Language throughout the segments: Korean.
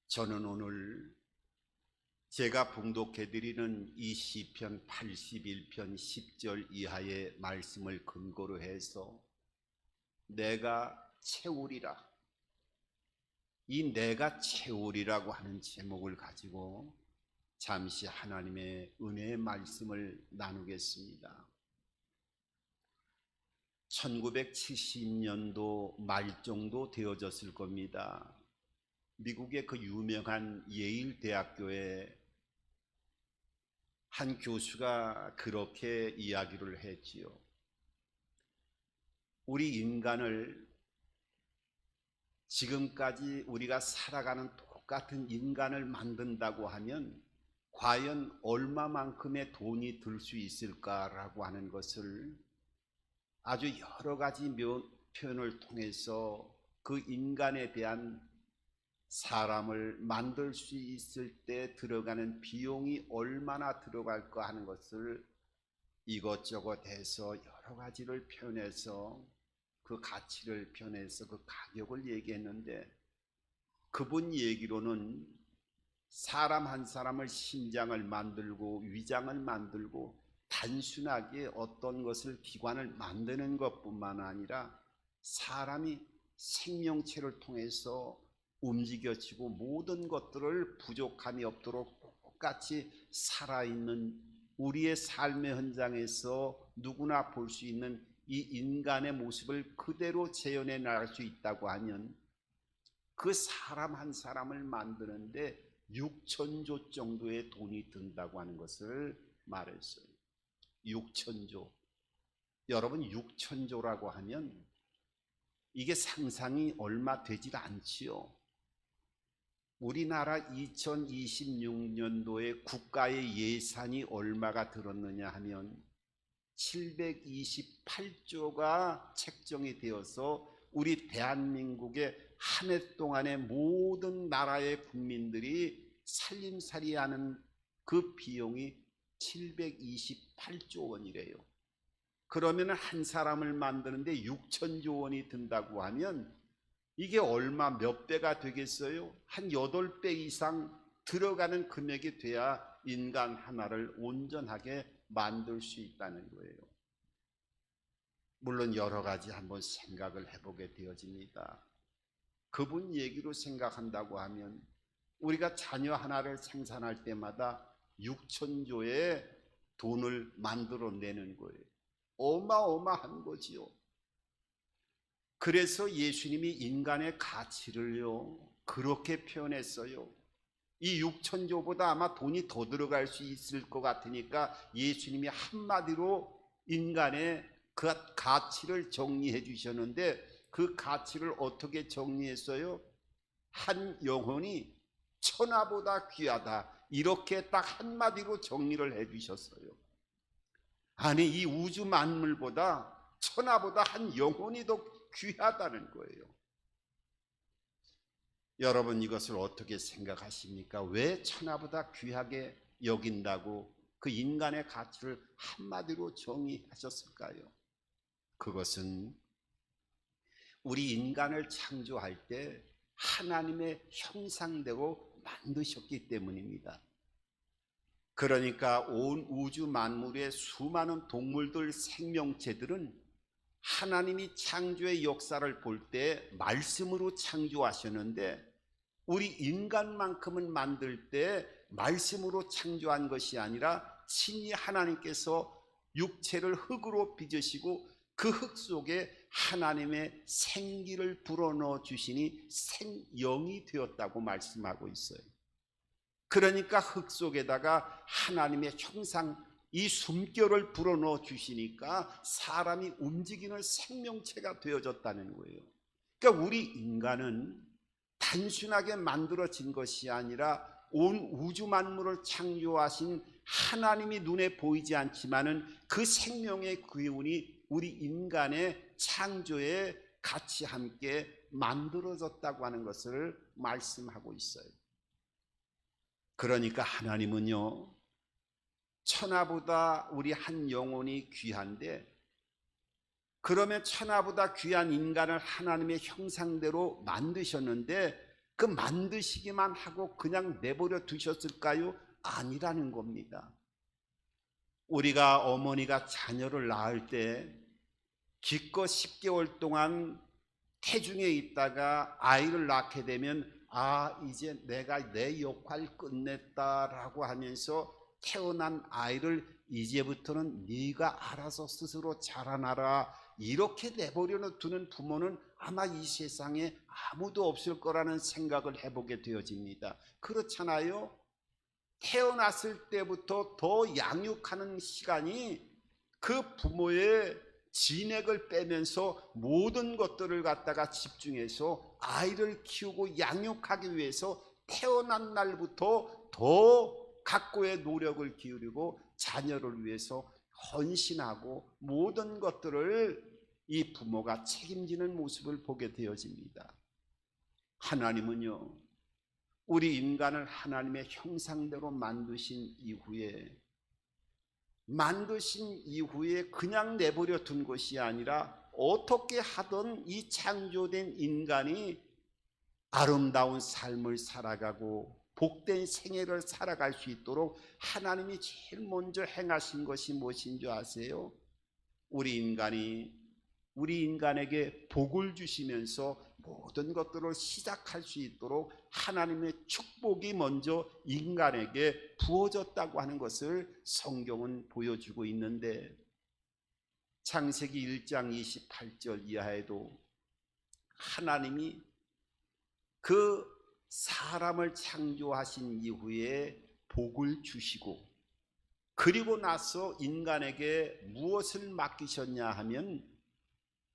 저는 오늘 제가 봉독해드리는 이 시편 81편 10절 이하의 말씀을 근거로 해서 내가 채우리라, 이 내가 채우리라고 하는 제목을 가지고 잠시 하나님의 은혜의 말씀을 나누겠습니다. 1970년도 말 정도 되어졌을 겁니다. 미국의 그 유명한 예일 대학교에 한 교수가 그렇게 이야기를 했지요. 우리 인간을 지금까지 우리가 살아가는 똑같은 인간을 만든다고 하면 과연 얼마만큼의 돈이 들 수 있을까라고 하는 것을 아주 여러 가지 표현을 통해서 그 인간에 대한 사람을 만들 수 있을 때 들어가는 비용이 얼마나 들어갈까 하는 것을 이것저것 해서 여러 가지를 표현해서 그 가치를 표현해서 그 가격을 얘기했는데, 그분 얘기로는 사람 한 사람을 심장을 만들고 위장을 만들고 단순하게 어떤 것을 기관을 만드는 것뿐만 아니라 사람이 생명체를 통해서 움직여지고 모든 것들을 부족함이 없도록 똑같이 살아있는 우리의 삶의 현장에서 누구나 볼 수 있는 이 인간의 모습을 그대로 재현해 나갈 수 있다고 하면 그 사람 한 사람을 만드는데 6천조 정도의 돈이 든다고 하는 것을 말했어요. 6천조. 여러분, 6천조라고 하면 이게 상상이 얼마 되질 않지요. 우리나라 2026년도에 국가의 예산이 얼마가 들었느냐 하면 728조가 책정이 되어서 우리 대한민국의 한 해 동안의 모든 나라의 국민들이 살림살이하는 그 비용이 728조 원이래요. 그러면 한 사람을 만드는데 6천조 원이 든다고 하면 이게 얼마 몇 배가 되겠어요? 한 8배 이상 들어가는 금액이 돼야 인간 하나를 온전하게 만들 수 있다는 거예요. 물론 여러 가지 한번 생각을 해보게 되어집니다. 그분 얘기로 생각한다고 하면 우리가 자녀 하나를 생산할 때마다 6천조의 돈을 만들어내는 거예요. 어마어마한 거지요. 그래서 예수님이 인간의 가치를요 그렇게 표현했어요. 이 6천조보다 아마 돈이 더 들어갈 수 있을 것 같으니까 예수님이 한마디로 인간의 그 가치를 정리해 주셨는데, 그 가치를 어떻게 정리했어요? 한 영혼이 천하보다 귀하다, 이렇게 딱 한마디로 정리를 해 주셨어요. 아니, 이 우주 만물보다 천하보다 한 영혼이 더 귀하다는 거예요. 여러분, 이것을 어떻게 생각하십니까? 왜 천하보다 귀하게 여긴다고 그 인간의 가치를 한마디로 정의하셨을까요? 그것은 우리 인간을 창조할 때 하나님의 형상대로 만드셨기 때문입니다. 그러니까 온 우주 만물의 수많은 동물들, 생명체들은 하나님이 창조의 역사를 볼 때 말씀으로 창조하셨는데, 우리 인간만큼은 만들 때 말씀으로 창조한 것이 아니라 친히 하나님께서 육체를 흙으로 빚으시고 그 흙 속에 하나님의 생기를 불어넣어 주시니 생영이 되었다고 말씀하고 있어요. 그러니까 흙 속에다가 하나님의 형상, 이 숨결을 불어넣어 주시니까 사람이 움직이는 생명체가 되어졌다는 거예요. 그러니까 우리 인간은 단순하게 만들어진 것이 아니라 온 우주 만물을 창조하신 하나님이 눈에 보이지 않지만은 그 생명의 기운이 우리 인간의 창조에 같이 함께 만들어졌다고 하는 것을 말씀하고 있어요. 그러니까 하나님은요, 천하보다 우리 한 영혼이 귀한데, 그러면 천하보다 귀한 인간을 하나님의 형상대로 만드셨는데 그 만드시기만 하고 그냥 내버려 두셨을까요? 아니라는 겁니다. 우리가 어머니가 자녀를 낳을 때 기껏 10개월 동안 태중에 있다가 아이를 낳게 되면 이제 내가 내 역할 끝냈다라고 하면서 태어난 아이를 이제부터는 네가 알아서 스스로 자라나라 이렇게 내버려 두는 부모는 아마 이 세상에 아무도 없을 거라는 생각을 해보게 되어집니다. 그렇잖아요. 태어났을 때부터 더 양육하는 시간이 그 부모의 진액을 빼면서 모든 것들을 갖다가 집중해서 아이를 키우고 양육하기 위해서 태어난 날부터 더 각고의 노력을 기울이고 자녀를 위해서 헌신하고 모든 것들을 이 부모가 책임지는 모습을 보게 되어집니다. 하나님은요, 우리 인간을 하나님의 형상대로 만드신 이후에 그냥 내버려 둔 것이 아니라 어떻게 하든 이 창조된 인간이 아름다운 삶을 살아가고 복된 생애를 살아갈 수 있도록 하나님이 제일 먼저 행하신 것이 무엇인 줄 아세요? 우리 인간에게 복을 주시면서 모든 것들을 시작할 수 있도록 하나님의 축복이 먼저 인간에게 부어졌다고 하는 것을 성경은 보여주고 있는데, 창세기 1장 28절 이하에도 하나님이 그 사람을 창조하신 이후에 복을 주시고, 그리고 나서 인간에게 무엇을 맡기셨냐 하면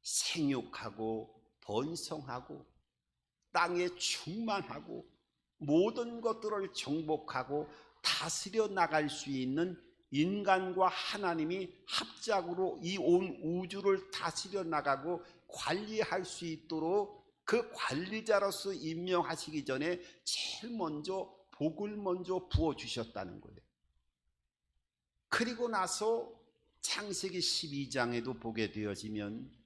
생육하고 번성하고 땅에 충만하고 모든 것들을 정복하고 다스려 나갈 수 있는 인간과 하나님이 합작으로 이 온 우주를 다스려 나가고 관리할 수 있도록 그 관리자로서 임명하시기 전에 제일 먼저 복을 먼저 부어주셨다는 거예요. 그리고 나서 창세기 12장에도 보게 되어지면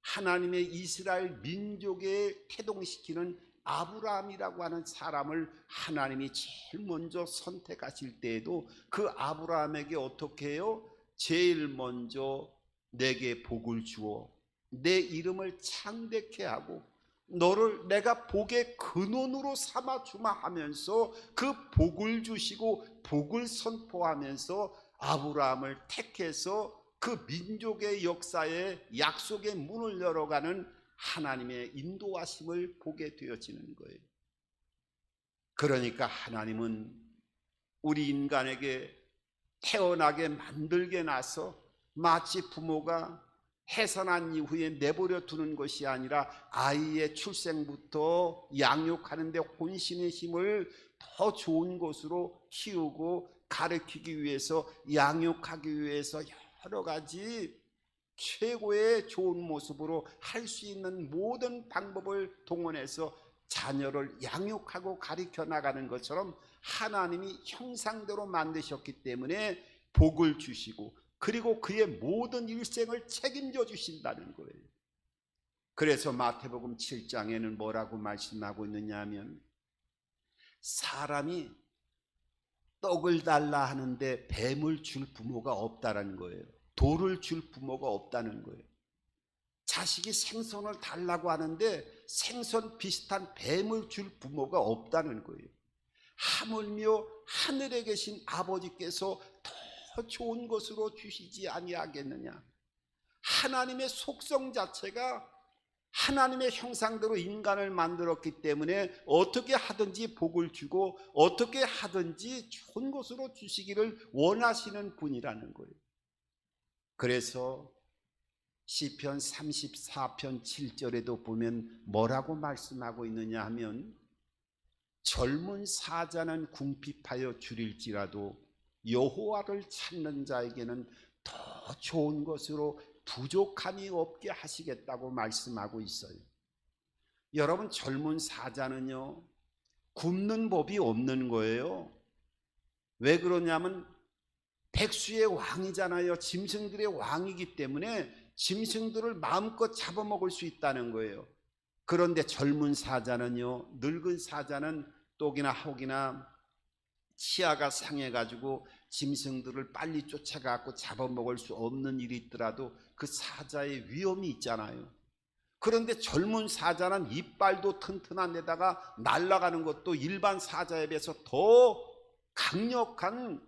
하나님의 이스라엘 민족에 태동시키는 아브라함이라고 하는 사람을 하나님이 제일 먼저 선택하실 때에도 그 아브라함에게 어떻게 해요? 제일 먼저 내게 복을 주어 내 이름을 창대케 하고 너를 내가 복의 근원으로 삼아주마 하면서 그 복을 주시고 복을 선포하면서 아브라함을 택해서 그 민족의 역사에 약속의 문을 열어가는 하나님의 인도하심을 보게 되어지는 거예요. 그러니까 하나님은 우리 인간에게 태어나게 만들게 나서 마치 부모가 해산한 이후에 내버려 두는 것이 아니라 아이의 출생부터 양육하는 데 혼신의 힘을 더 좋은 것으로 키우고 가르치기 위해서, 양육하기 위해서 여러 가지 최고의 좋은 모습으로 할 수 있는 모든 방법을 동원해서 자녀를 양육하고 가르쳐 나가는 것처럼 하나님이 형상대로 만드셨기 때문에 복을 주시고 그리고 그의 모든 일생을 책임져 주신다는 거예요. 그래서 마태복음 7장에는 뭐라고 말씀하고 있느냐 하면 사람이 떡을 달라 하는데 뱀을 줄 부모가 없다는 거예요. 돌을 줄 부모가 없다는 거예요. 자식이 생선을 달라고 하는데 생선 비슷한 뱀을 줄 부모가 없다는 거예요. 하물며 하늘에 계신 아버지께서 더 좋은 것으로 주시지 아니하겠느냐. 하나님의 속성 자체가 하나님의 형상대로 인간을 만들었기 때문에 어떻게 하든지 복을 주고 어떻게 하든지 좋은 것으로 주시기를 원하시는 분이라는 거예요. 그래서 시편 34편 7절에도 보면 뭐라고 말씀하고 있느냐 하면 젊은 사자는 궁핍하여 줄일지라도 여호와를 찾는 자에게는 더 좋은 것으로 부족함이 없게 하시겠다고 말씀하고 있어요. 여러분, 젊은 사자는요 굶는 법이 없는 거예요. 왜 그러냐면 백수의 왕이잖아요. 짐승들의 왕이기 때문에 짐승들을 마음껏 잡아먹을 수 있다는 거예요. 그런데 젊은 사자는요, 늙은 사자는 똑이나 혹이나 치아가 상해가지고 짐승들을 빨리 쫓아가고 잡아먹을 수 없는 일이 있더라도 그 사자의 위험이 있잖아요. 그런데 젊은 사자는 이빨도 튼튼한 데다가 날아가는 것도 일반 사자에 비해서 더 강력한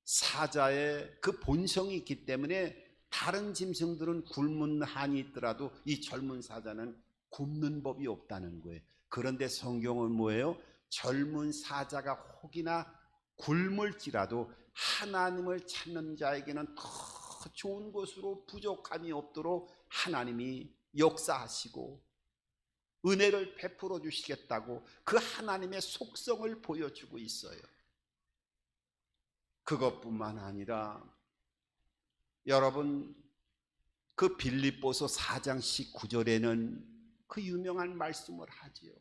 사자의 그 본성이 있기 때문에 다른 짐승들은 굶는 한이 있더라도 이 젊은 사자는 굶는 법이 없다는 거예요. 그런데 성경은 뭐예요? 젊은 사자가 혹이나 굶을지라도 하나님을 찾는 자에게는 더 좋은 것으로 부족함이 없도록 하나님이 역사하시고 은혜를 베풀어 주시겠다고 그 하나님의 속성을 보여주고 있어요. 그것뿐만 아니라 여러분, 그 빌립보서 4장 19절에는 그 유명한 말씀을 하지요.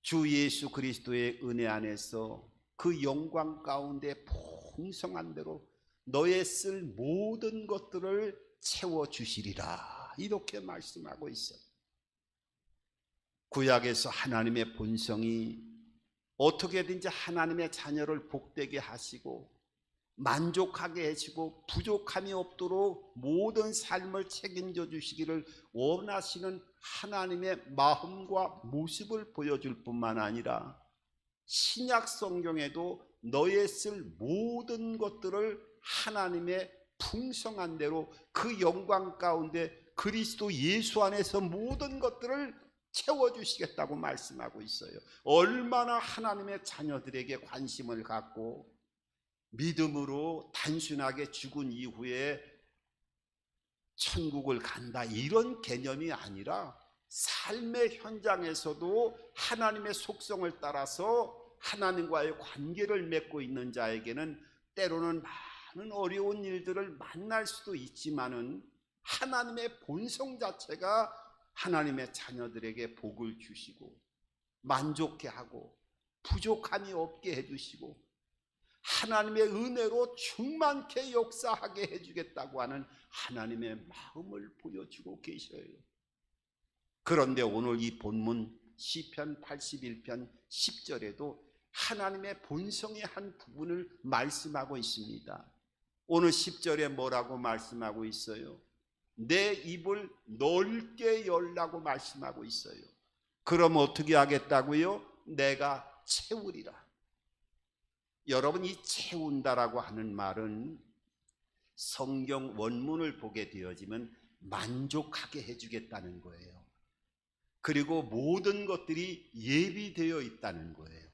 주 예수 그리스도의 은혜 안에서 그 영광 가운데 풍성한 대로 너의 쓸 모든 것들을 채워주시리라, 이렇게 말씀하고 있어요. 구약에서 하나님의 본성이 어떻게든지 하나님의 자녀를 복되게 하시고 만족하게 해주고 부족함이 없도록 모든 삶을 책임져 주시기를 원하시는 하나님의 마음과 모습을 보여줄 뿐만 아니라 신약 성경에도 너의 쓸 모든 것들을 하나님의 풍성한 대로 그 영광 가운데 그리스도 예수 안에서 모든 것들을 채워주시겠다고 말씀하고 있어요. 얼마나 하나님의 자녀들에게 관심을 갖고 믿음으로 단순하게 죽은 이후에 천국을 간다, 이런 개념이 아니라 삶의 현장에서도 하나님의 속성을 따라서 하나님과의 관계를 맺고 있는 자에게는 때로는 많은 어려운 일들을 만날 수도 있지만은 하나님의 본성 자체가 하나님의 자녀들에게 복을 주시고 만족해 하고 부족함이 없게 해주시고 하나님의 은혜로 충만케 역사하게 해주겠다고 하는 하나님의 마음을 보여주고 계셔요. 그런데 오늘 이 본문 시편 81편 10절에도 하나님의 본성의 한 부분을 말씀하고 있습니다. 오늘 10절에 뭐라고 말씀하고 있어요? 내 입을 넓게 열라고 말씀하고 있어요. 그럼 어떻게 하겠다고요? 내가 채우리라. 여러분, 이 채운다라고 하는 말은 성경 원문을 보게 되어지면 만족하게 해주겠다는 거예요. 그리고 모든 것들이 예비되어 있다는 거예요.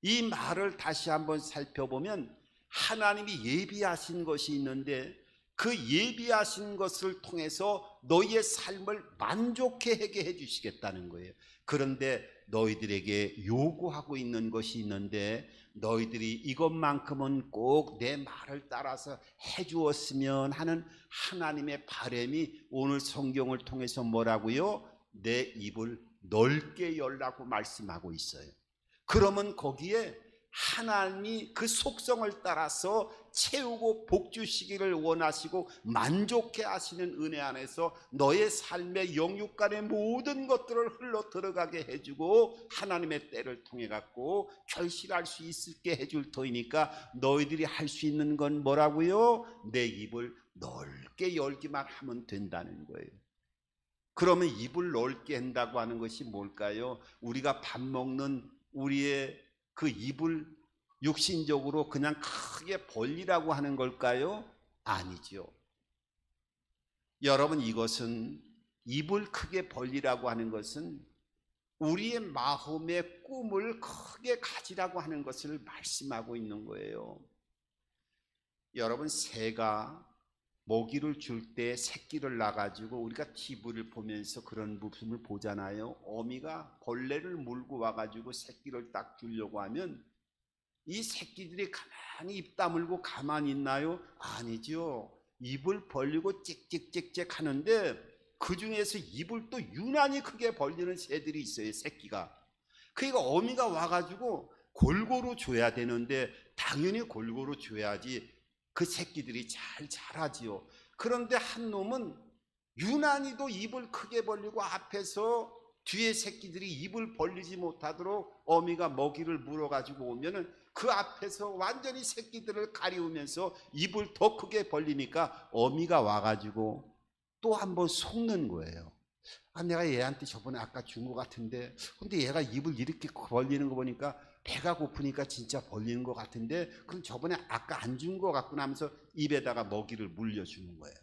이 말을 다시 한번 살펴보면 하나님이 예비하신 것이 있는데 그 예비하신 것을 통해서 너희의 삶을 만족해 하게 해주시겠다는 거예요. 그런데 너희들에게 요구하고 있는 것이 있는데 너희들이 이것만큼은 꼭 내 말을 따라서 해주었으면 하는 하나님의 바람이 오늘 성경을 통해서 뭐라고요? 내 입을 넓게 열라고 말씀하고 있어요. 그러면 거기에 하나님이 그 속성을 따라서 채우고 복 주시기를 원하시고 만족해 하시는 은혜 안에서 너의 삶의 영육간의 모든 것들을 흘러 들어가게 해주고 하나님의 때를 통해 갖고 결실할 수 있게 해줄 터이니까 너희들이 할 수 있는 건 뭐라고요? 내 입을 넓게 열기만 하면 된다는 거예요. 그러면 입을 넓게 한다고 하는 것이 뭘까요? 우리가 밥 먹는 우리의 그 입을 육신적으로 그냥 크게 벌리라고 하는 걸까요? 아니죠. 여러분, 이것은 입을 크게 벌리라고 하는 것은 우리의 마음의 꿈을 크게 가지라고 하는 것을 말씀하고 있는 거예요. 여러분, 새가 먹이를 줄 때 새끼를 낳아가지고 우리가 TV를 보면서 그런 부분을 보잖아요. 어미가 벌레를 물고 와가지고 새끼를 딱 주려고 하면 이 새끼들이 가만히 입 다물고 가만히 있나요? 아니죠. 입을 벌리고 찍찍찍찍 하는데 그 중에서 입을 또 유난히 크게 벌리는 새들이 있어요. 새끼가. 그러니까 어미가 와가지고 골고루 줘야 되는데 당연히 골고루 줘야지 그 새끼들이 잘 자라지요. 그런데 한 놈은 유난히도 입을 크게 벌리고 앞에서 뒤에 새끼들이 입을 벌리지 못하도록 어미가 먹이를 물어가지고 오면은 그 앞에서 완전히 새끼들을 가리우면서 입을 더 크게 벌리니까 어미가 와가지고 또 한번 속는 거예요. 아, 내가 얘한테 저번에 아까 준 것 같은데, 근데 얘가 입을 이렇게 벌리는 거 보니까 배가 고프니까 진짜 벌리는 것 같은데, 그럼 저번에 아까 안 준 것 같구나 하면서 입에다가 먹이를 물려주는 거예요.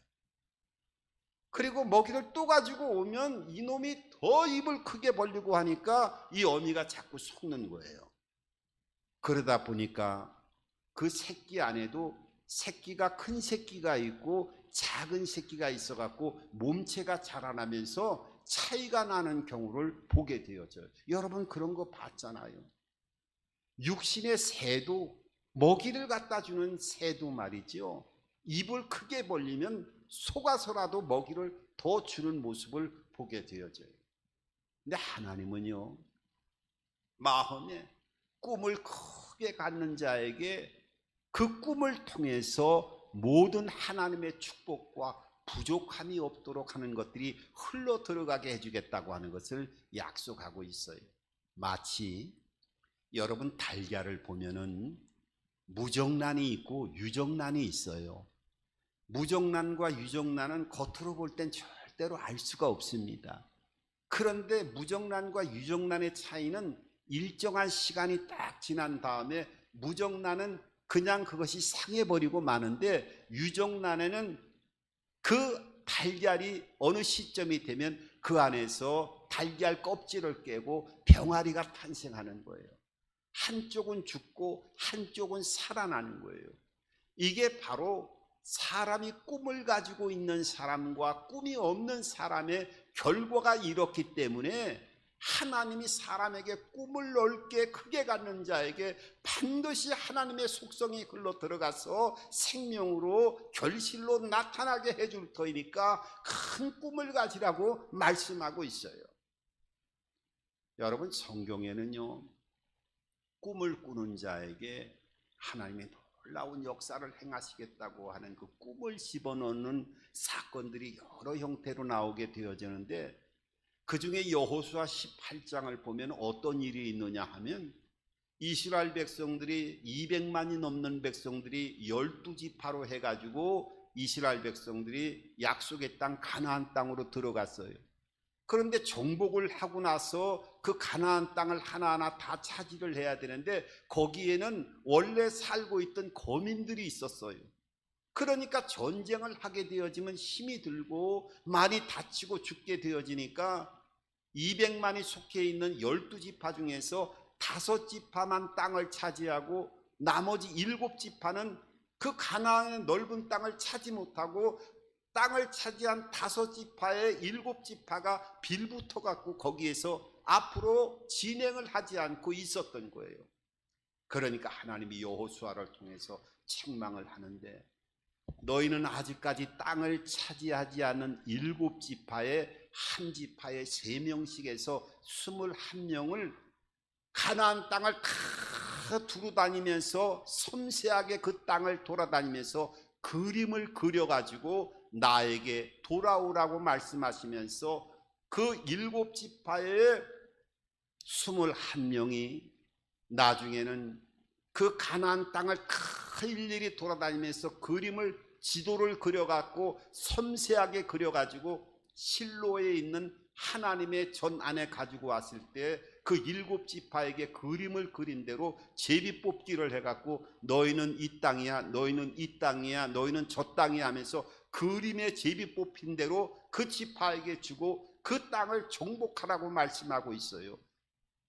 그리고 먹이를 또 가지고 오면 이놈이 더 입을 크게 벌리고 하니까 이 어미가 자꾸 속는 거예요. 그러다 보니까 그 새끼 안에도 새끼가 큰 새끼가 있고 작은 새끼가 있어 갖고 몸체가 자라나면서 차이가 나는 경우를 보게 되어져요. 여러분 그런 거 봤잖아요. 육신의 새도, 먹이를 갖다 주는 새도 말이죠, 입을 크게 벌리면 속아서라도 먹이를 더 주는 모습을 보게 되어져요. 근데 하나님은요, 마음에 꿈을 크게 갖는 자에게 그 꿈을 통해서 모든 하나님의 축복과 부족함이 없도록 하는 것들이 흘러 들어가게 해주겠다고 하는 것을 약속하고 있어요. 마치 여러분 달걀을 보면은 무정란이 있고 유정란이 있어요. 무정란과 유정란은 겉으로 볼 땐 절대로 알 수가 없습니다. 그런데 무정란과 유정란의 차이는 일정한 시간이 딱 지난 다음에 무정란은 그냥 그것이 상해버리고 마는데, 유정란에는 그 달걀이 어느 시점이 되면 그 안에서 달걀 껍질을 깨고 병아리가 탄생하는 거예요. 한쪽은 죽고 한쪽은 살아나는 거예요. 이게 바로 사람이 꿈을 가지고 있는 사람과 꿈이 없는 사람의 결과가 이렇기 때문에 하나님이 사람에게 꿈을 넓게 크게 갖는 자에게 반드시 하나님의 속성이 흘러 들어가서 생명으로 결실로 나타나게 해줄 터이니까 큰 꿈을 가지라고 말씀하고 있어요. 여러분 성경에는요, 꿈을 꾸는 자에게 하나님이 놀라운 역사를 행하시겠다고 하는 그 꿈을 집어넣는 사건들이 여러 형태로 나오게 되어지는데, 그 중에 여호수아 18장을 보면 어떤 일이 있느냐 하면, 이스라엘 백성들이 200만이 넘는 백성들이 12지파로 해가지고 이스라엘 백성들이 약속의 땅 가나안 땅으로 들어갔어요. 그런데 정복을 하고 나서 그 가나안 땅을 하나하나 다 차지를 해야 되는데 거기에는 원래 살고 있던 거민들이 있었어요. 그러니까 전쟁을 하게 되어지면 힘이 들고 많이 다치고 죽게 되어지니까 200만이 속해 있는 12지파 중에서 5지파만 땅을 차지하고 나머지 7지파는 그 가나안의 넓은 땅을 차지 못하고 땅을 차지한 5지파의 7지파가 빌붙어 갖고 거기에서 앞으로 진행을 하지 않고 있었던 거예요. 그러니까 하나님이 여호수아를 통해서 책망을 하는데, 너희는 아직까지 땅을 차지하지 않은 7지파의 한 지파의 3명씩에서 21명을 가나안 땅을 다 두루다니면서 섬세하게 그 땅을 돌아다니면서 그림을 그려가지고 나에게 돌아오라고 말씀하시면서 그 7지파의 21명이 나중에는 그 가나안 땅을 다 일일이 돌아다니면서 그림을, 지도를 그려갖고 섬세하게 그려가지고 실로에 있는 하나님의 전 안에 가지고 왔을 때 그 7지파에게 그림을 그린 대로 제비뽑기를 해갖고 너희는 이 땅이야, 너희는 이 땅이야, 너희는 저 땅이야 하면서 그림의 제비 뽑힌 대로 그 지파에게 주고 그 땅을 정복하라고 말씀하고 있어요.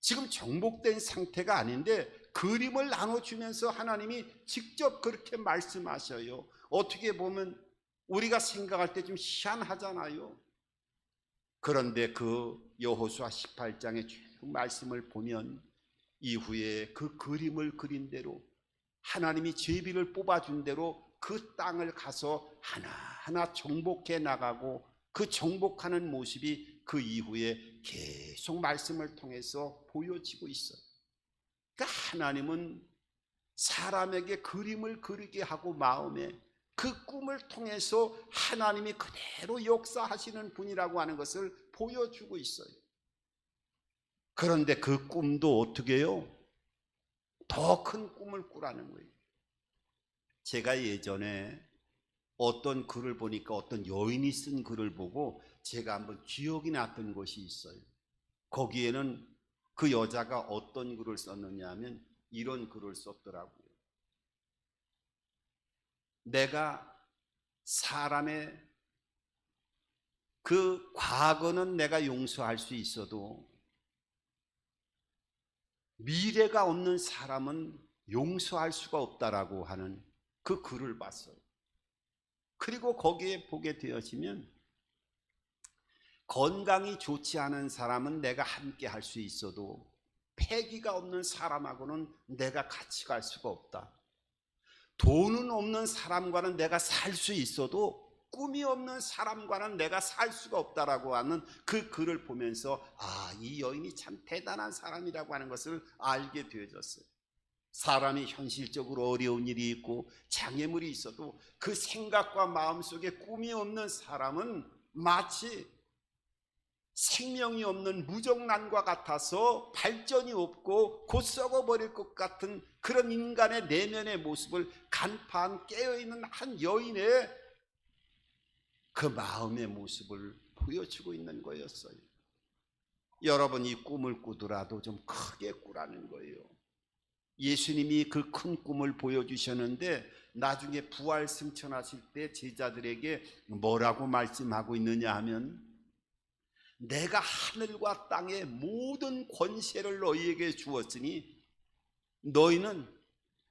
지금 정복된 상태가 아닌데 그림을 나눠주면서 하나님이 직접 그렇게 말씀하셔요. 어떻게 보면 우리가 생각할 때 좀 희한하잖아요. 그런데 그 여호수아 18장의 쭉 말씀을 보면 이후에 그 그림을 그린 대로 하나님이 제비를 뽑아준 대로 그 땅을 가서 하나하나 정복해 나가고 그 정복하는 모습이 그 이후에 계속 말씀을 통해서 보여지고 있어요. 그러니까 하나님은 사람에게 그림을 그리게 하고 마음에 그 꿈을 통해서 하나님이 그대로 역사하시는 분이라고 하는 것을 보여주고 있어요. 그런데 그 꿈도 어떻게 해요? 더 큰 꿈을 꾸라는 거예요. 제가 예전에 어떤 글을 보니까 어떤 여인이 쓴 글을 보고 제가 한번 기억이 났던 것이 있어요. 거기에는 그 여자가 어떤 글을 썼느냐 하면 이런 글을 썼더라고요. 내가 사람의 그 과거는 내가 용서할 수 있어도 미래가 없는 사람은 용서할 수가 없다라고 하는 그 글을 봤어요. 그리고 거기에 보게 되어지면 건강이 좋지 않은 사람은 내가 함께 할 수 있어도 패기가 없는 사람하고는 내가 같이 갈 수가 없다. 돈은 없는 사람과는 내가 살 수 있어도 꿈이 없는 사람과는 내가 살 수가 없다라고 하는 그 글을 보면서 이 여인이 참 대단한 사람이라고 하는 것을 알게 되어졌어요. 사람이 현실적으로 어려운 일이 있고 장애물이 있어도 그 생각과 마음속에 꿈이 없는 사람은 마치 생명이 없는 무정란과 같아서 발전이 없고 곧 썩어버릴 것 같은 그런 인간의 내면의 모습을 간파한 깨어있는 한 여인의 그 마음의 모습을 보여주고 있는 거였어요. 여러분, 이 꿈을 꾸더라도 좀 크게 꾸라는 거예요. 예수님이 그 큰 꿈을 보여주셨는데 나중에 부활 승천하실 때 제자들에게 뭐라고 말씀하고 있느냐 하면 내가 하늘과 땅의 모든 권세를 너희에게 주었으니 너희는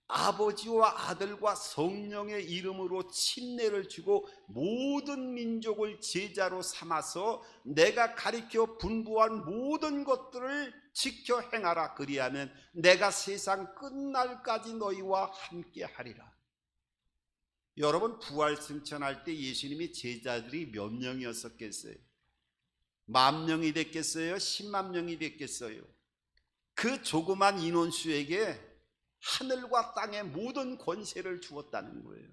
아버지와 아들과 성령의 이름으로 침례를 주고 모든 민족을 제자로 삼아서 내가 가리켜 분부한 모든 것들을 지켜 행하라. 그리하면 내가 세상 끝날까지 너희와 함께 하리라. 여러분, 부활 승천할 때 예수님이 제자들이 몇 명이었었겠어요? 10,000명이 됐겠어요? 10만 명이 됐겠어요? 그 조그만 인원수에게 하늘과 땅의 모든 권세를 주었다는 거예요.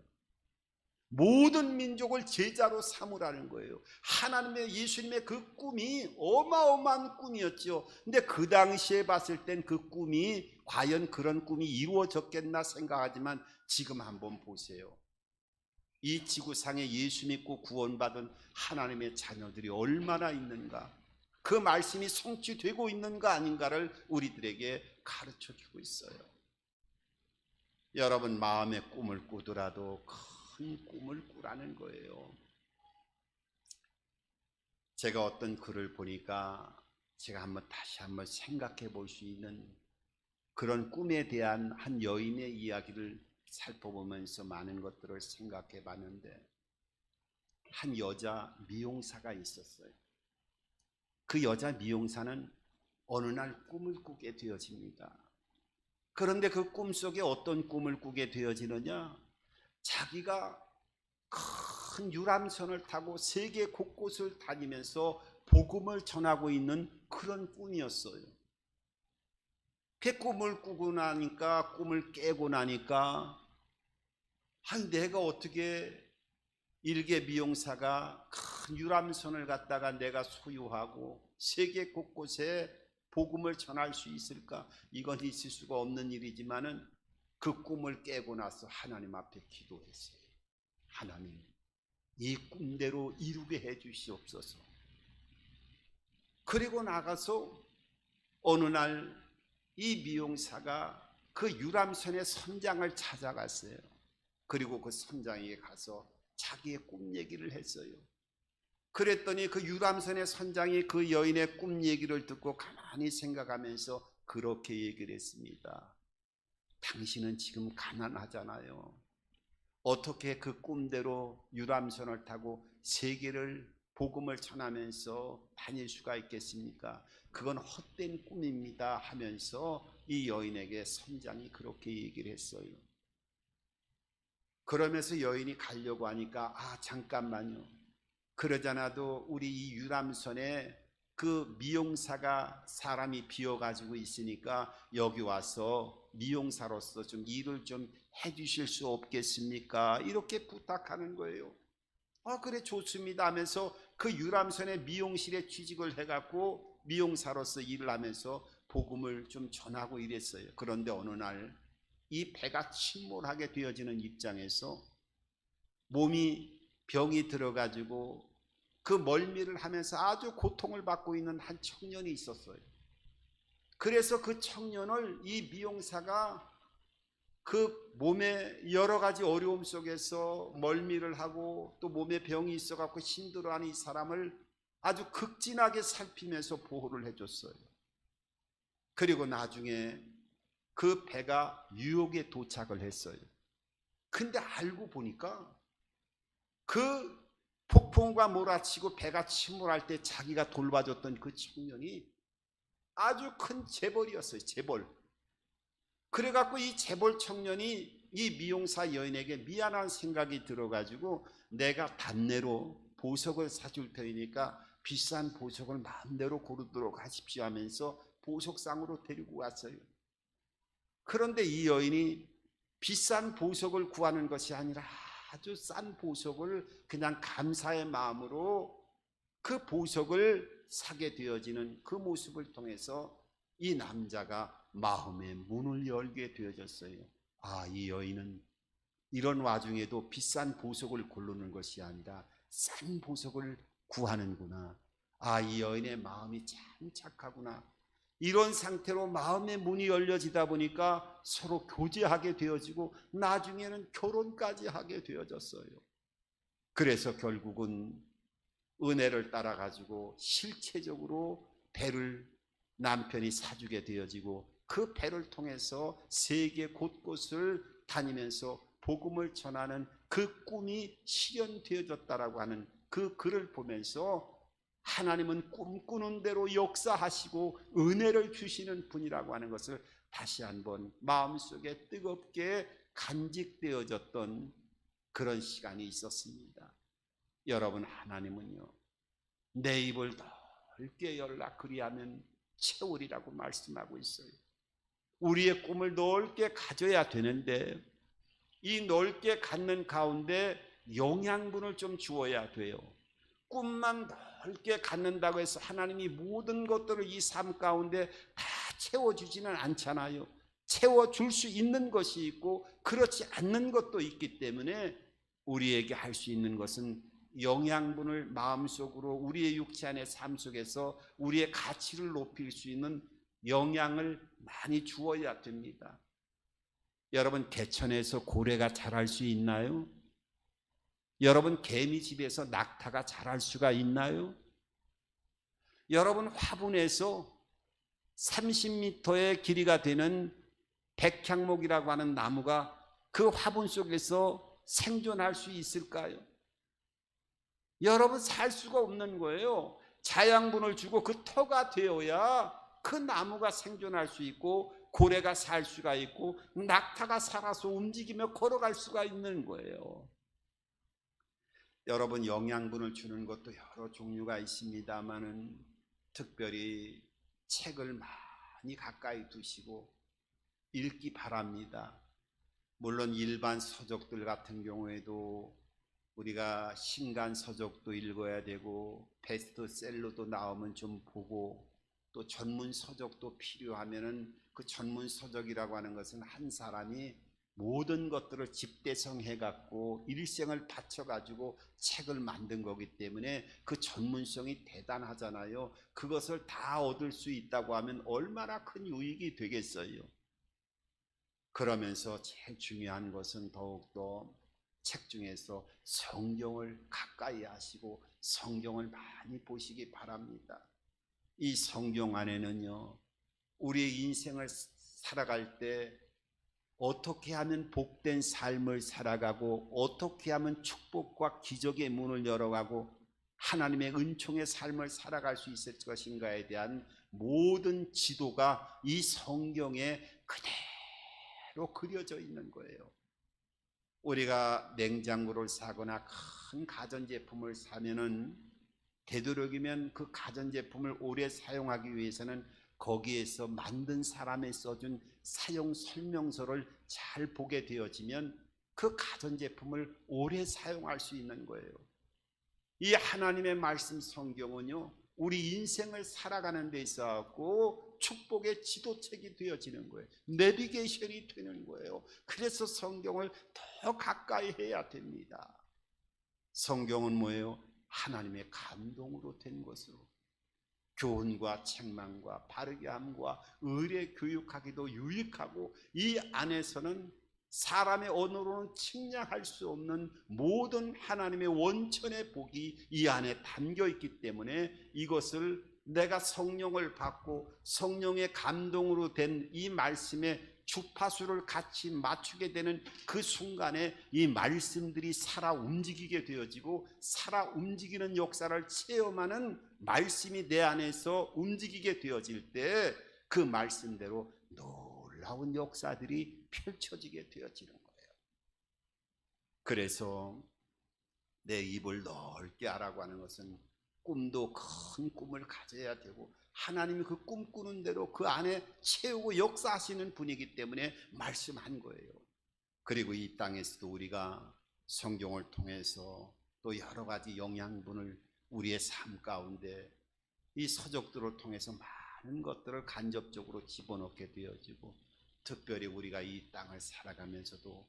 모든 민족을 제자로 삼으라는 거예요. 하나님의 예수님의 그 꿈이 어마어마한 꿈이었죠. 근데 그 당시에 봤을 땐 그 꿈이 과연 그런 꿈이 이루어졌겠나 생각하지만 지금 한번 보세요. 이 지구상에 예수 믿고 구원받은 하나님의 자녀들이 얼마나 있는가, 그 말씀이 성취되고 있는가 아닌가를 우리들에게 가르쳐 주고 있어요. 여러분, 마음의 꿈을 꾸더라도 큰 꿈을 꾸라는 거예요. 제가 어떤 글을 보니까 제가 다시 한번 생각해 볼 수 있는 그런 꿈에 대한 한 여인의 이야기를 살펴보면서 많은 것들을 생각해 봤는데, 한 여자 미용사가 있었어요. 그 여자 미용사는 어느 날 꿈을 꾸게 되어집니다. 그런데 그 꿈속에 어떤 꿈을 꾸게 되어지느냐, 자기가 큰 유람선을 타고 세계 곳곳을 다니면서 복음을 전하고 있는 그런 꿈이었어요. 그 꿈을 꾸고 나니까, 꿈을 깨고 나니까 내가 어떻게 일개 미용사가 큰 유람선을 갖다가 내가 소유하고 세계 곳곳에 복음을 전할 수 있을까? 이건 있을 수가 없는 일이지만은 그 꿈을 깨고 나서 하나님 앞에 기도했어요. 하나님, 이 꿈대로 이루게 해 주시옵소서. 그리고 나가서 어느 날 이 미용사가 그 유람선의 선장을 찾아갔어요. 그리고 그 선장에게 가서 자기의 꿈 얘기를 했어요. 그랬더니 그 유람선의 선장이 그 여인의 꿈 얘기를 듣고 가만히 생각하면서 그렇게 얘기를 했습니다. 당신은 지금 가난하잖아요. 어떻게 그 꿈대로 유람선을 타고 세계를 복음을 전하면서 다닐 수가 있겠습니까? 그건 헛된 꿈입니다 하면서 이 여인에게 선장이 그렇게 얘기를 했어요. 그러면서 여인이 가려고 하니까 잠깐만요. 그러잖아도 우리 이 유람선에 그 미용사가 사람이 비어가지고 있으니까 여기 와서 미용사로서 좀 일을 좀 해주실 수 없겠습니까? 이렇게 부탁하는 거예요. 그래 좋습니다 하면서 그 유람선의 미용실에 취직을 해갖고 미용사로서 일을 하면서 복음을 좀 전하고 이랬어요. 그런데 어느 날 이 배가 침몰하게 되어지는 입장에서 몸이 병이 들어가지고 그 멀미를 하면서 아주 고통을 받고 있는 한 청년이 있었어요. 그래서 그 청년을 이 미용사가 그 몸에 여러 가지 어려움 속에서 멀미를 하고 또 몸에 병이 있어갖고 힘들어하는 이 사람을 아주 극진하게 살피면서 보호를 해줬어요. 그리고 나중에 그 배가 뉴욕에 도착을 했어요. 근데 알고 보니까 그 폭풍과 몰아치고 배가 침몰할 때 자기가 돌봐줬던 그 청년이 아주 큰 재벌이었어요. 재벌. 그래갖고 이 재벌 청년이 이 미용사 여인에게 미안한 생각이 들어가지고 내가 반내로 보석을 사줄 테니까 비싼 보석을 마음대로 고르도록 하십시오 하면서 보석상으로 데리고 왔어요. 그런데 이 여인이 비싼 보석을 구하는 것이 아니라 아주 싼 보석을 그냥 감사의 마음으로 그 보석을 사게 되어지는 그 모습을 통해서 이 남자가 마음의 문을 열게 되어졌어요. 이 여인은 이런 와중에도 비싼 보석을 고르는 것이 아니라 싼 보석을 구하는구나. 이 여인의 마음이 참 착하구나. 이런 상태로 마음의 문이 열려지다 보니까 서로 교제하게 되어지고 나중에는 결혼까지 하게 되어졌어요. 그래서 결국은 은혜를 따라 가지고 실체적으로 배를 남편이 사주게 되어지고 그 배를 통해서 세계 곳곳을 다니면서 복음을 전하는 그 꿈이 실현되어졌다라고 하는 그 글을 보면서 하나님은 꿈꾸는 대로 역사하시고 은혜를 주시는 분이라고 하는 것을 다시 한번 마음속에 뜨겁게 간직되어졌던 그런 시간이 있었습니다. 여러분, 하나님은요 내 입을 넓게 열라 그리하면 채우리라고 말씀하고 있어요. 우리의 꿈을 넓게 가져야 되는데 이 넓게 갖는 가운데 영양분을 좀 주어야 돼요. 꿈만 넓게 갖는다고 해서 하나님이 모든 것들을 이 삶 가운데 다 채워주지는 않잖아요. 채워줄 수 있는 것이 있고 그렇지 않는 것도 있기 때문에 우리에게 할 수 있는 것은 영양분을 마음속으로 우리의 육체 안의 삶 속에서 우리의 가치를 높일 수 있는 영양을 많이 주어야 됩니다. 여러분, 개천에서 고래가 자랄 수 있나요? 여러분, 개미집에서 낙타가 자랄 수가 있나요? 여러분, 화분에서 30m의 길이가 되는 백향목이라고 하는 나무가 그 화분 속에서 생존할 수 있을까요? 여러분, 살 수가 없는 거예요. 자양분을 주고 그 터가 되어야 그 나무가 생존할 수 있고 고래가 살 수가 있고 낙타가 살아서 움직이며 걸어갈 수가 있는 거예요. 여러분, 영양분을 주는 것도 여러 종류가 있습니다만은 특별히 책을 많이 가까이 두시고 읽기 바랍니다. 물론 일반 서적들 같은 경우에도 우리가 신간 서적도 읽어야 되고 베스트셀러도 나오면 좀 보고 또 전문 서적도 필요하면은 그 전문 서적이라고 하는 것은 한 사람이 모든 것들을 집대성해 갖고 일생을 바쳐 가지고 책을 만든 거기 때문에 그 전문성이 대단하잖아요. 그것을 다 얻을 수 있다고 하면 얼마나 큰 유익이 되겠어요. 그러면서 제일 중요한 것은 더욱더 책 중에서 성경을 가까이 하시고 성경을 많이 보시기 바랍니다. 이 성경 안에는요 우리의 인생을 살아갈 때 어떻게 하면 복된 삶을 살아가고 어떻게 하면 축복과 기적의 문을 열어가고 하나님의 은총의 삶을 살아갈 수 있을 것인가에 대한 모든 지도가 이 성경에 그대로 그려져 있는 거예요. 우리가 냉장고를 사거나 큰 가전제품을 사면은 되도록이면 그 가전제품을 오래 사용하기 위해서는 거기에서 만든 사람이 써준 사용 설명서를 잘 보게 되어지면 그 가전제품을 오래 사용할 수 있는 거예요. 이 하나님의 말씀 성경은요, 우리 인생을 살아가는 데 있어서 축복의 지도책이 되어지는 거예요. 내비게이션이 되는 거예요. 그래서 성경을 더 가까이 해야 됩니다. 성경은 뭐예요? 하나님의 감동으로 된 것으로 교훈과 책망과 바르게 함과 의례 교육하기도 유익하고, 이 안에서는 사람의 언어로는 측량할 수 없는 모든 하나님의 원천의 복이 이 안에 담겨 있기 때문에 이것을 내가 성령을 받고 성령의 감동으로 된 이 말씀의 주파수를 같이 맞추게 되는 그 순간에 이 말씀들이 살아 움직이게 되어지고, 살아 움직이는 역사를 체험하는 말씀이 내 안에서 움직이게 되어질 때 그 말씀대로 놀라운 역사들이 펼쳐지게 되어지는 거예요. 그래서 내 입을 넓게 하라고 하는 것은 꿈도 큰 꿈을 가져야 되고, 하나님이 그 꿈꾸는 대로 그 안에 채우고 역사하시는 분이기 때문에 말씀한 거예요. 그리고 이 땅에서도 우리가 성경을 통해서 또 여러 가지 영양분을 우리의 삶 가운데 이 서적들을 통해서 많은 것들을 간접적으로 집어넣게 되어지고, 특별히 우리가 이 땅을 살아가면서도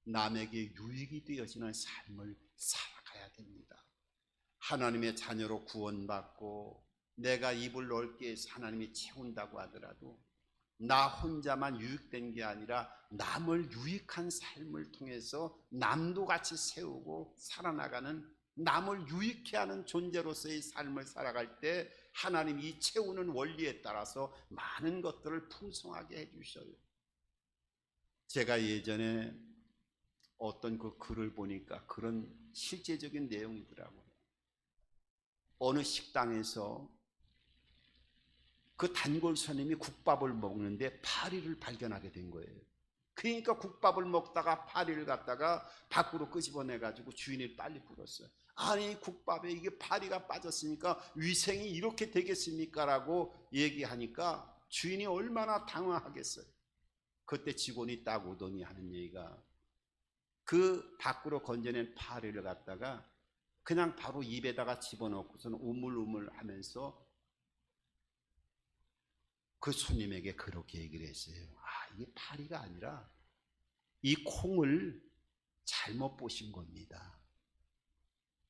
남에게 유익이 되어지는 삶을 살아가야 됩니다. 하나님의 자녀로 구원받고 내가 입을 넓게 해서 하나님이 채운다고 하더라도 나 혼자만 유익된 게 아니라 남을 유익한 삶을 통해서 남도 같이 세우고 살아나가는, 남을 유익해 하는 존재로서의 삶을 살아갈 때 하나님이 이 채우는 원리에 따라서 많은 것들을 풍성하게 해주셔요. 제가 예전에 어떤 그 글을 보니까 그런 실제적인 내용이더라고요. 어느 식당에서 그 단골 손님이 국밥을 먹는데 파리를 발견하게 된 거예요. 그러니까 국밥을 먹다가 파리를 갖다가 밖으로 끄집어내 가지고 주인이 빨리 불었어요. 아니, 국밥에 이게 파리가 빠졌으니까 위생이 이렇게 되겠습니까? 라고 얘기하니까 주인이 얼마나 당황하겠어요. 그때 직원이 딱 오더니 하는 얘기가, 그 밖으로 건져낸 파리를 갖다가 그냥 바로 입에다가 집어넣고서는 우물우물 하면서 그 손님에게 그렇게 얘기를 했어요. 아, 이게 파리가 아니라 이 콩을 잘못 보신 겁니다.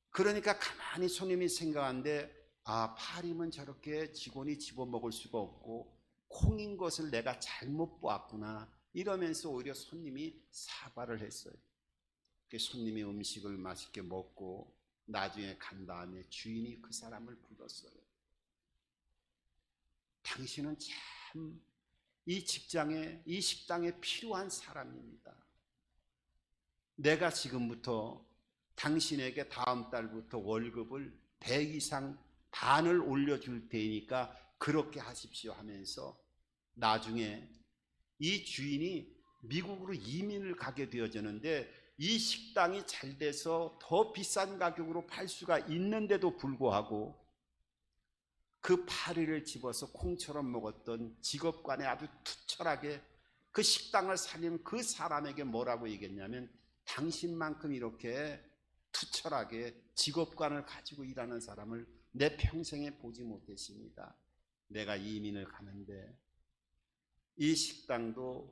그러니까 가만히 손님이 생각하는데, 아, 파리면 저렇게 직원이 집어먹을 수가 없고 콩인 것을 내가 잘못 보았구나, 이러면서 오히려 손님이 사과를 했어요. 손님이 음식을 맛있게 먹고 나중에 간 다음에 주인이 그 사람을 불렀어요. 당신은 참 이 직장에, 이 식당에 필요한 사람입니다. 내가 지금부터 당신에게 다음 달부터 월급을 100 이상 반을 올려줄 테니까 그렇게 하십시오 하면서, 나중에 이 주인이 미국으로 이민을 가게 되어졌는데 이 식당이 잘 돼서 더 비싼 가격으로 팔 수가 있는데도 불구하고 그 파리를 집어서 콩처럼 먹었던 직업관에 아주 투철하게 그 식당을 살린 그 사람에게 뭐라고 얘기했냐면, 당신만큼 이렇게 투철하게 직업관을 가지고 일하는 사람을 내 평생에 보지 못했습니다. 내가 이민을 가는데 이 식당도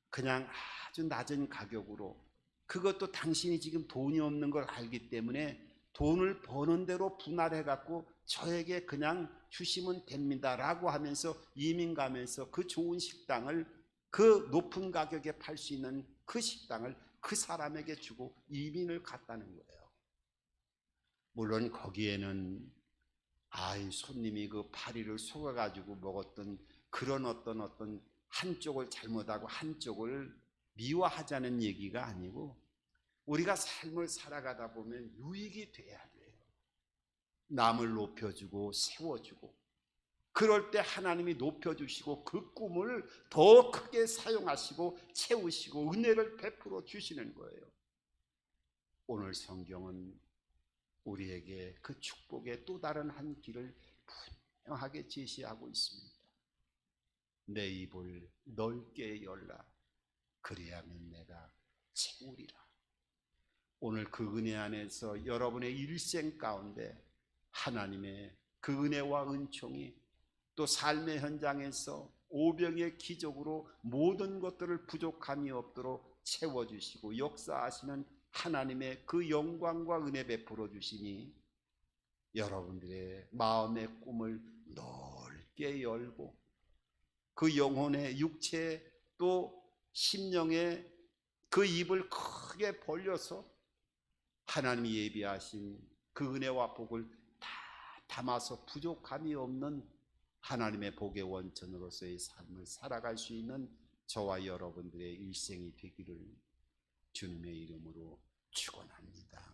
그냥 아주 낮은 가격으로, 그것도 당신이 지금 돈이 없는 걸 알기 때문에 돈을 버는 대로 분할해 갖고 저에게 그냥 주시면 됩니다 라고 하면서 이민 가면서 그 좋은 식당을, 그 높은 가격에 팔 수 있는 그 식당을 그 사람에게 주고 이민을 갔다는 거예요. 물론 거기에는 손님이 그 파리를 속아 가지고 먹었던 그런 어떤 한쪽을 잘못하고 한쪽을 미워하자는 얘기가 아니고, 우리가 삶을 살아가다 보면 유익이 돼야 돼요. 남을 높여주고 세워주고, 그럴 때 하나님이 높여주시고 그 꿈을 더 크게 사용하시고 채우시고 은혜를 베풀어 주시는 거예요. 오늘 성경은 우리에게 그 축복의 또 다른 한 길을 분명하게 제시하고 있습니다. 내 입을 넓게 열라. 그리하면 내가 채우리라. 오늘 그 은혜 안에서 여러분의 일생 가운데 하나님의 그 은혜와 은총이 또 삶의 현장에서 오병의 기적으로 모든 것들을 부족함이 없도록 채워주시고 역사하시는 하나님의 그 영광과 은혜 베풀어 주시니 여러분들의 마음의 꿈을 넓게 열고 그 영혼의 육체 또 심령의 그 입을 크게 벌려서 하나님이 예비하신 그 은혜와 복을 다 담아서 부족함이 없는 하나님의 복의 원천으로서의 삶을 살아갈 수 있는 저와 여러분들의 일생이 되기를 주님의 이름으로 축원합니다.